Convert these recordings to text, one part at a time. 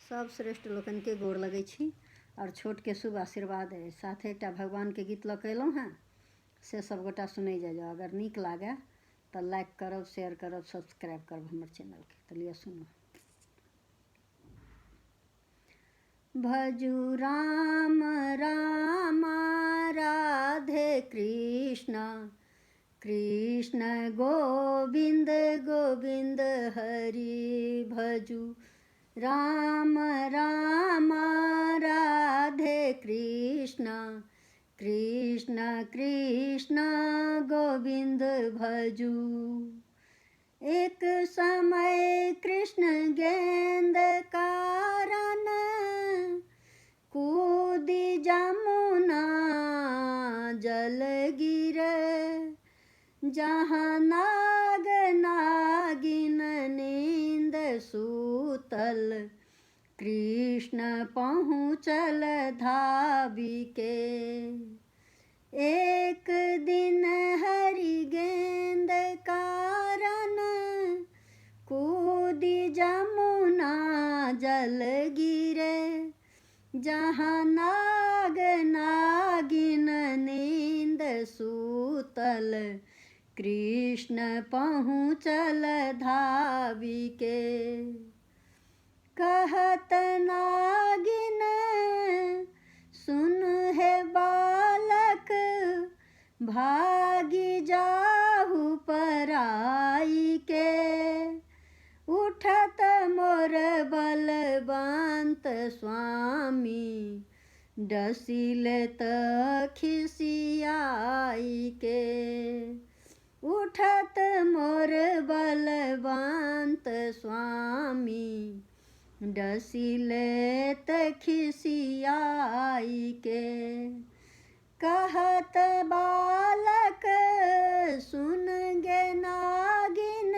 सब श्रेष्ठ लोकन के गोड़ लगै छी और छोट के शुभ आशीर्वाद है। साथ एक भगवान के गीत लकेलौं हैं से सब गोटा सुनै जाओ। अगर नीक लागे तो लाइक करब, शेयर करब, सब्सक्राइब करब हमर चैनल के। तो लिया सुनो। भजू राम राम राधे कृष्ण कृष्ण गोविंद गोविंद हरि। भजू राम राम राधे कृष्ण कृष्ण कृष्ण गोविंद भजू। एक समय कृष्ण गेंद कारण कूदी जमुना जल गिरे। जहाँ नाग नागिन नींद सूतल कृष्ण पहुँचल धाबी के। एक दिन हरि गेंद कारण कूदी जमुना जल गिरे। जहाँ नाग नागिन नींद सूतल कृष्ण पहुँचल धाबी के। कहत नागिन सुन हे बालक भागी जाहु पराई के। उठत मोर बलवंत स्वामी डसिले त खिसियाई के। उठत मोर बलवंत स्वामी डसिले त खिसियाई के। कहत बालक सुन गे नागिन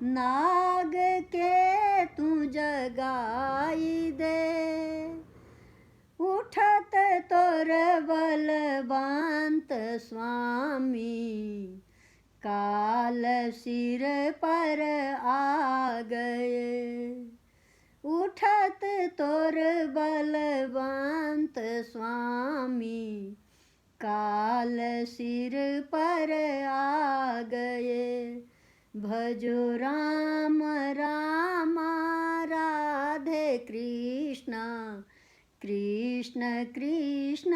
नाग के तू जगाई दे। उठत तोर बलवंत स्वामी काल सिर पर आ गए। उठत तोर बलवंत स्वामी काल सिर पर आ गए। भजो राम राम राधे कृष्ण कृष्ण कृष्ण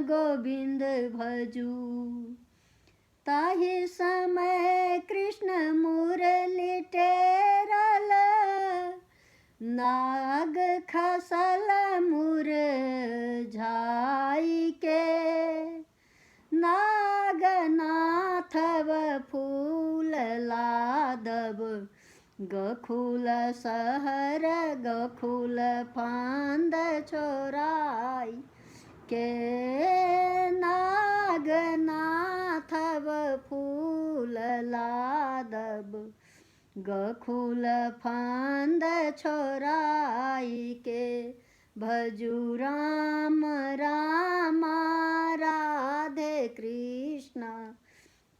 गोविंद भजू। ताहि समय कृष्ण मुरली टेरल नाग खसल मुरझाई के। नाग नाथव फूल लादब गखुल सहर गखुल फांद छोराई के। नाग नाथव फूल लादब गखुल फांद छोराई के। भजू राम राम राधे कृष्ण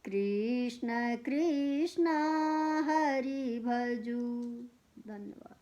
कृष्ण कृष्ण हरि भजू। धन्यवाद।